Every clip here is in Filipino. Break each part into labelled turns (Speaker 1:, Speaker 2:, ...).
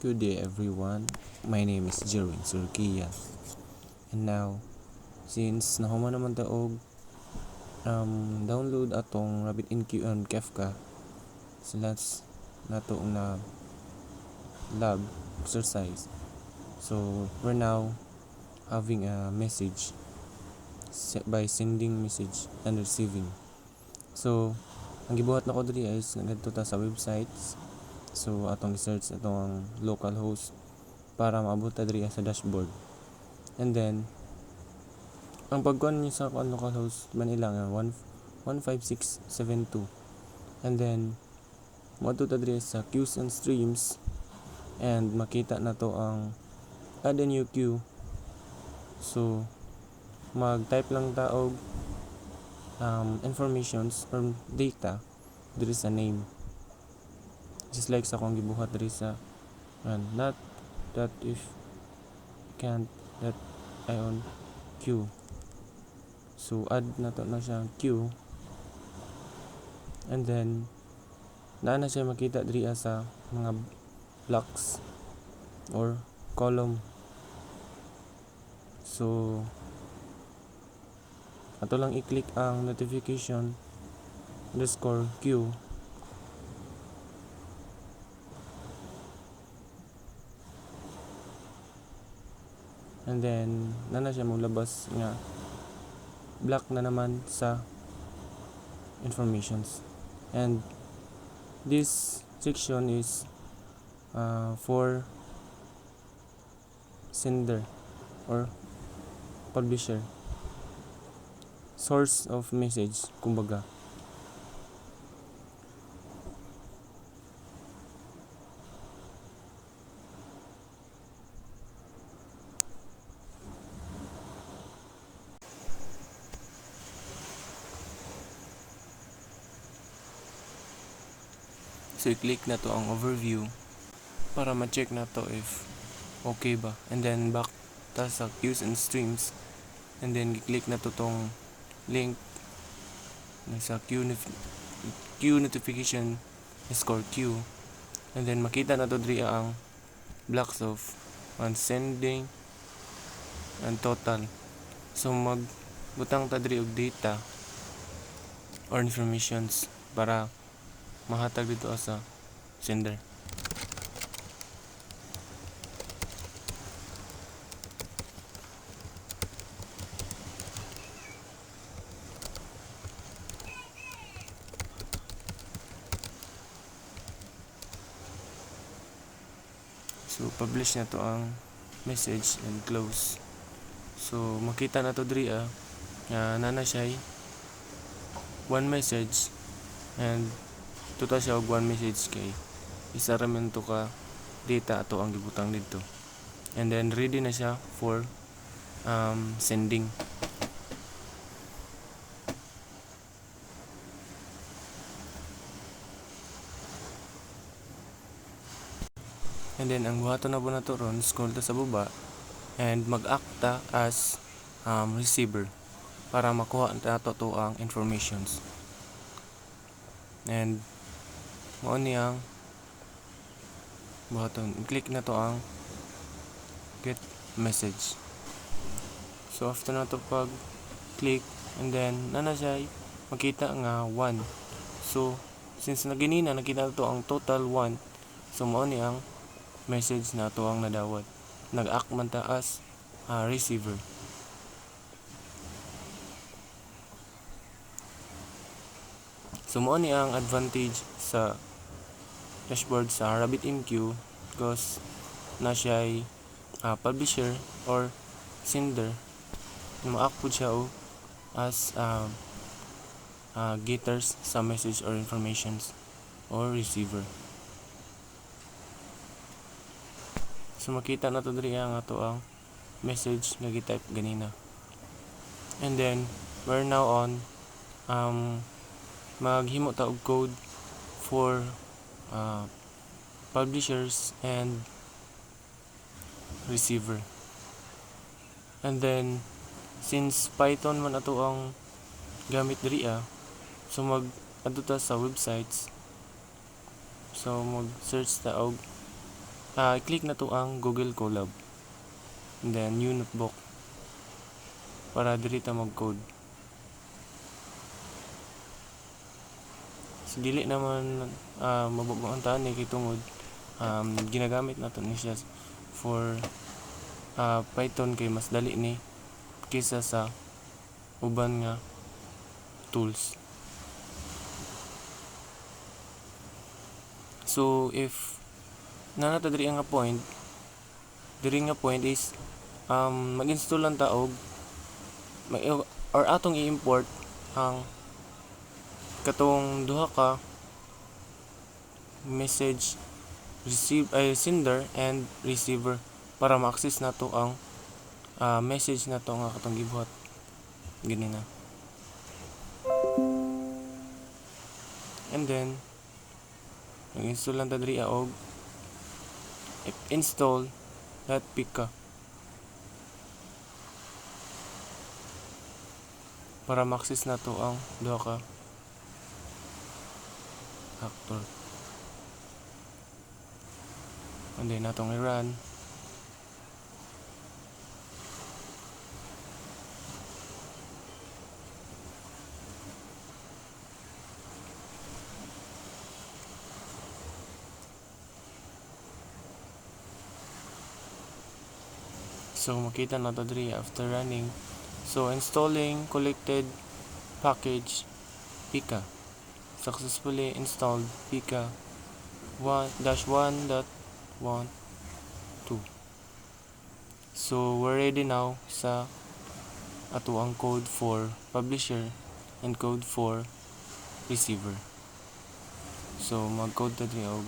Speaker 1: Good day everyone, my name is Jerwin Surkia. And now, since nahuman naman taog download atong RabbitMQ and Kafka sila nato na lab exercise. So we're now having a message by sending message and receiving. So ang gibuhat nako diri is ngadto ta sa websites. So atong i-search atong localhost para maabot ta diri sa dashboard. And then ang pagkuhan niyo sa localhost Manila nga 15672. And then moadto ta diri sa queues and streams and makita na to ang add a new queue. So mag-type lang ta og informations from data diri sa name. Just like sa akong gibuhat diri sa not that if can't that I on queue. So add na to na siya queue. And then naa na siya makita diri sa mga blocks or column. So ato lang i-click ang notification underscore queue. And then na siya maglabas nga block na naman sa informations. And this section is for sender or publisher, source of message kumbaga. So i-click na to ang overview para ma-check na to if okay ba. And then back ta sa queues and streams. And then i-click na to tong link sa queue notification score queue. And then makita na to diri ang blocks of sending and total. So magbutang ta diri og data or informations para mahatag dito sa sender. So publish na to ang message and close. So makita na to diri nana siya one message and tuta siya og one message kay isa ra man to ka data ato ang gibutang dito. And then ready na siya for sending. And then ang buhaton na po na to ron, scroll ta sa baba and mag-acta as receiver para makuha nato to ang informations. And mao ni ang buhaton, click na to ang get message. So after na to pag click and then nana siya makita nga 1. So since naginina nakita to ang total 1, so mao ni ang message na to ang nadawat. Nag-act man ta as receiver. So mao ni ang advantage sa dashboard sa RabbitMQ because na siya publisher or sender. Ma-act po siya as getters sa message or informations or receiver. So makita na to diri ang ato ang message nga gi-type ganina. And then we're now on maghimo ta og code for publishers and receiver. And then since Python man ato ang gamit diri so mag adto ta sa websites. So mag search ta og i-click na to ang Google Colab. And then, new notebook. Para diri ta mag-code. So, dili naman mabago ang tani kay tungod ginagamit nato ni siya for Python kay mas dali ni kaysa sa uban nga tools. So if nanata diri nga point is mag-install lang ta og or atong i-import ang katong duha ka message sender and receiver para ma-access nato ang message nato nga katong gibuhat gini na. And then mag-install lang ta diri og install.pk para ma-access nato ang duha ka actor. And then natong i-run. So makita na to diri after running. So installing collected package Pika. Successfully installed Pika 1-1.12. So we're ready now sa ato ang code for publisher and code for receiver. So mag-code ta diri og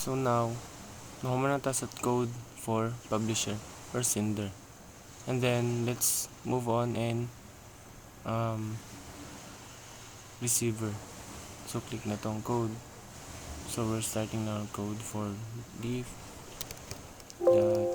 Speaker 1: So now, nahuman na ta sa code for publisher or sender. And then, let's move on and receiver. So, click na tong code. So, we're starting now code for div dot div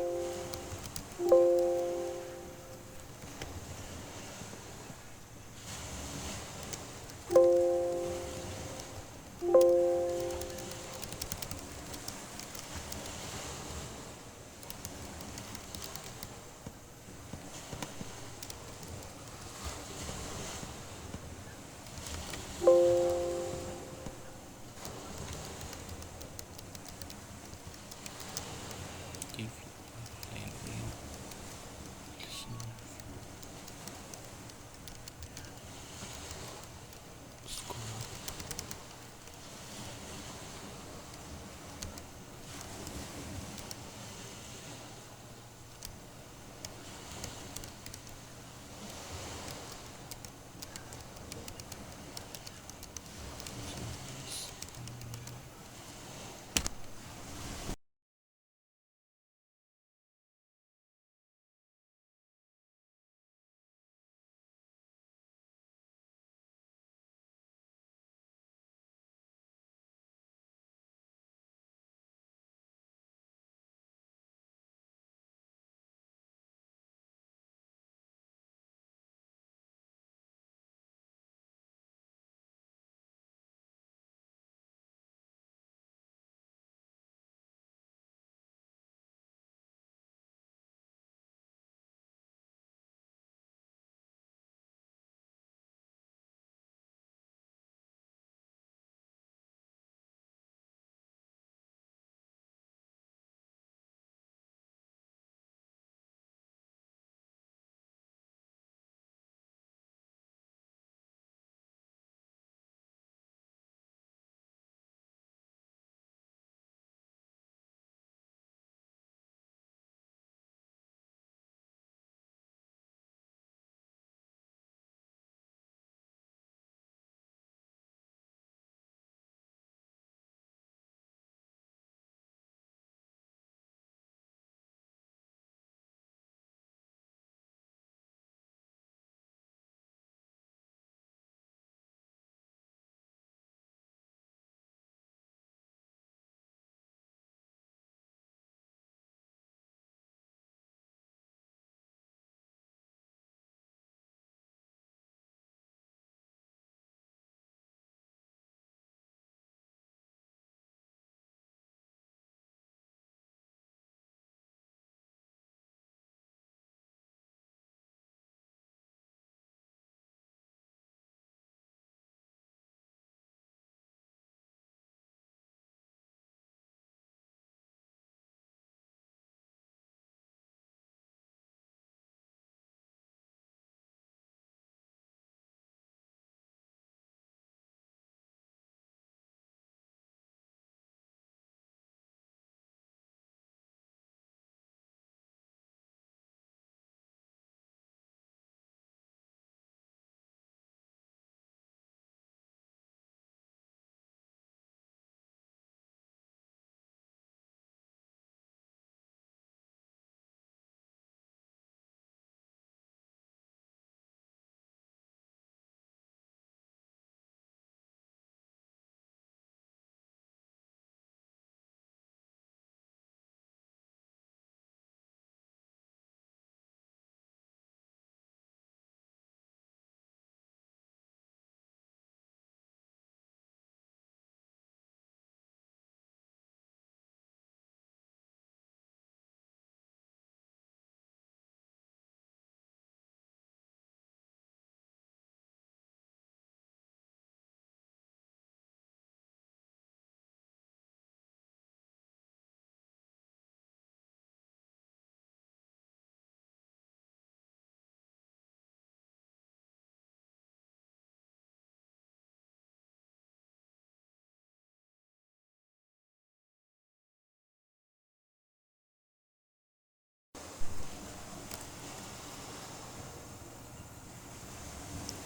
Speaker 1: score.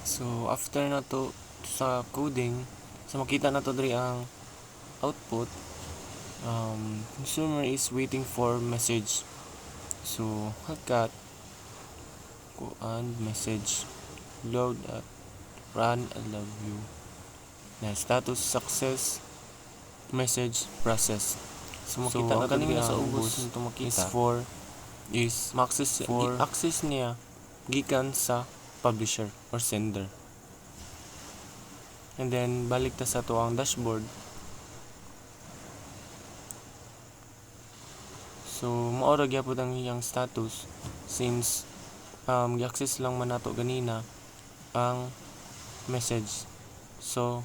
Speaker 1: So, after na to sa coding, so makita na to diri ang output. consumer is waiting for message. So hakat kuan message load at run I love you na status success message process. So makita na kanina sa ubos nito makita is access niya gikan sa publisher or sender. And then balik ta sa to ang dashboard. So mao ra gyapon ang iyang status since gi-access lang man nato ganina ang message. So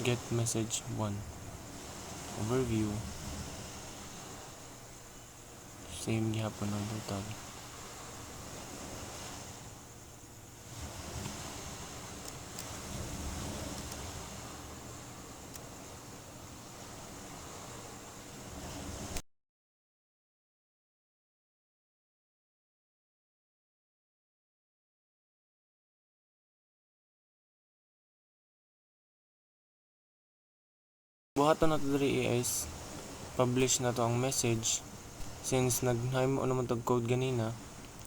Speaker 1: get message 1 overview same gyapon ang total. Buhaton na to diri is publish na to ang message since naghimo naman tog code ganina,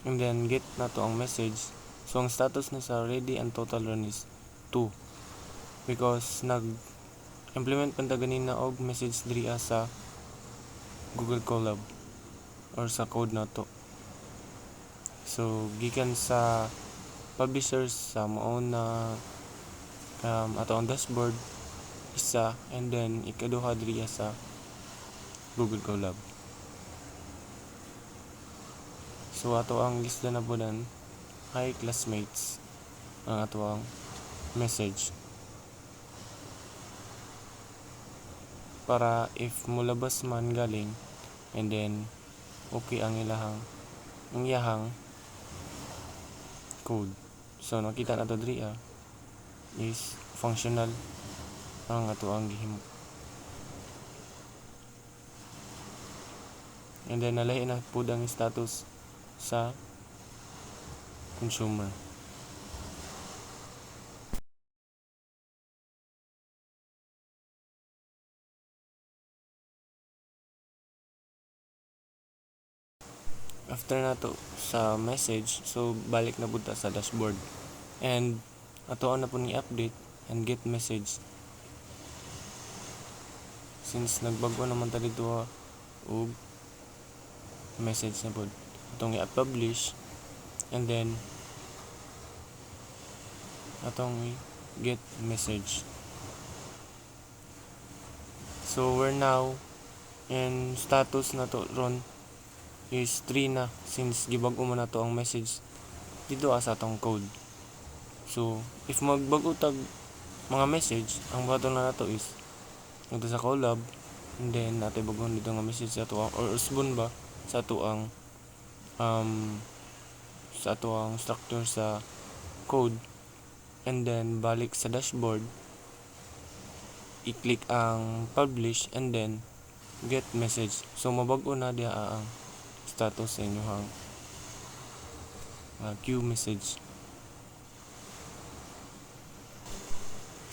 Speaker 1: and then get na to ang message. So ang status na sa ready and total run is 2 because nag-implement pa ta ganina og message diri sa Google Colab or sa code na to. So gikan sa publishers sa mao na ato ang dashboard isa, and then ikaduha diri sa Google Colab. So ato ang lista na budan, hi classmates, ang ato ang message para if mulabas man galing, and then okay ang iyahang code. So nakita na to diri is functional ang ato ang gihimo. And then nalahi na pud ang status sa consumer. After na to sa message, so balik na pud ta sa dashboard. And ato na po ni update and get message. Since nagbago naman ta dito og message na pod. Atong i-publish and then atong get message. So we're now in status na to ron is 3 na since gibag-o man nato ang message dito sa atong code. So if magbago tag mga message, ang bato na nato is ito sa Colab, and then nato bagon dito nga message sa ato or usbon ba sa ato ang structure sa code, and then balik sa dashboard i-click ang publish and then get message. So mabag-o na diha ang status sa inyong queue message.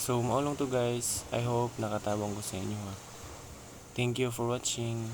Speaker 1: So mao lang to guys, I hope nakatabang ko sa inyo Thank you for watching.